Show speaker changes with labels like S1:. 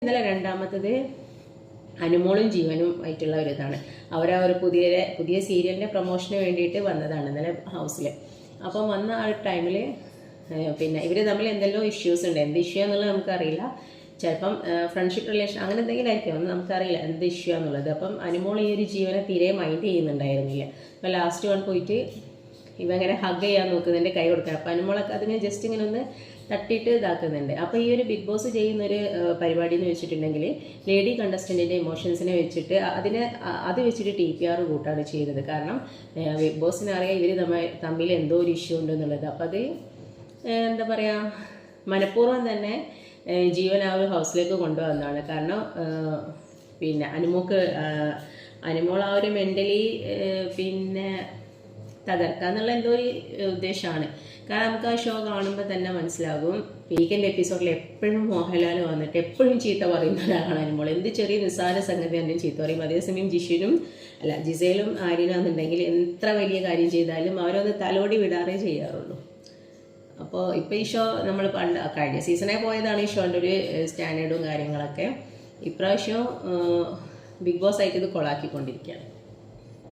S1: ഇന്നലെ രണ്ടാമത്തത് അനുമോളും ജീവനും ആയിട്ടുള്ള ഒരു ഇതാണ്. അവരാ ഒരു പുതിയ സീരിയലിൻ്റെ പ്രൊമോഷന് വേണ്ടിയിട്ട് വന്നതാണ് ഇന്നലെ ഹൗസിൽ. അപ്പം വന്ന ആ ടൈമിൽ പിന്നെ ഇവർ തമ്മിൽ എന്തെല്ലോ ഇഷ്യൂസ് ഉണ്ട്. എന്ത് ഇഷ്യൂ എന്നുള്ളത് നമുക്കറിയില്ല. ചിലപ്പം ഫ്രണ്ട്ഷിപ്പ് റിലേഷൻ അങ്ങനെ എന്തെങ്കിലും ആയിരിക്കും, ഒന്നും നമുക്കറിയില്ല എന്ത് ഇഷ്യൂ എന്നുള്ളത്. അപ്പം അനുമോൾ ഈ ഒരു ജീവനെ തീരെ മൈൻഡ് ചെയ്യുന്നുണ്ടായിരുന്നില്ല. അപ്പോൾ ലാസ്റ്റ് വൺ പോയിട്ട് ഇവങ്ങനെ ഹഗ് ചെയ്യാൻ നോക്കുന്നുണ്ട്, കൈ കൊടുക്കാൻ. അപ്പം അനുമോളൊക്കെ അതിനെ ജസ്റ്റ് ഇങ്ങനെ ഒന്ന് തട്ടിയിട്ട് ഇതാക്കുന്നുണ്ട്. അപ്പോൾ ഈ ഒരു ബിഗ് ബോസ് ചെയ്യുന്നൊരു പരിപാടി എന്ന് വെച്ചിട്ടുണ്ടെങ്കിൽ ലേഡി കണ്ടസ്റ്റൻറ്റിൻ്റെ ഇമോഷൻസിനെ വെച്ചിട്ട് അത് വെച്ചിട്ട് TPR കൂട്ടാണ് ചെയ്തത്. കാരണം ബിഗ് ബോസിന് അറിയാം ഇവർ തമ്മിൽ എന്തോ ഒരു ഇഷ്യൂ ഉണ്ടെന്നുള്ളത്. അപ്പോൾ അത് എന്താ പറയുക, മനഃപൂർവ്വം തന്നെ ജീവൻ ആ ഒരു ഹൗസിലേക്ക് കൊണ്ടുവന്നതാണ്. കാരണം പിന്നെ അനുമോൾ ആ ഒരു മെൻ്റലി പിന്നെ തകർക്കാന്നുള്ള എന്തോ ഒരു ഉദ്ദേശമാണ്. കാരണം നമുക്ക് ആ ഷോ കാണുമ്പോൾ തന്നെ മനസ്സിലാകും. വീക്കെൻഡ് എപ്പിസോഡിൽ എപ്പോഴും മോഹൻലാൽ വന്നിട്ട് എപ്പോഴും ചീത്ത പറയുന്ന ഒരാളാണ് അനുമോൾ. എന്ത് ചെറിയ നിസ്സാര സംഗതി തന്നെ ചീത്ത പറയും. അതേസമയം ജിസയിലും ആര്യനാന്നുണ്ടെങ്കിൽ എത്ര വലിയ കാര്യം ചെയ്താലും അവരൊന്ന് തലോടി വിടാറേ ചെയ്യാറുള്ളൂ. അപ്പോൾ ഇപ്പോൾ ഈ ഷോ നമ്മൾ കഴിഞ്ഞ സീസണേ പോയതാണ് ഈ ഷോൻ്റെ ഒരു സ്റ്റാൻഡേർഡും കാര്യങ്ങളൊക്കെ. ഇപ്രാവശ്യം ബിഗ് ബോസ് ആയിട്ട് ഇത് കൊളാക്കിക്കൊണ്ടിരിക്കുകയാണ്.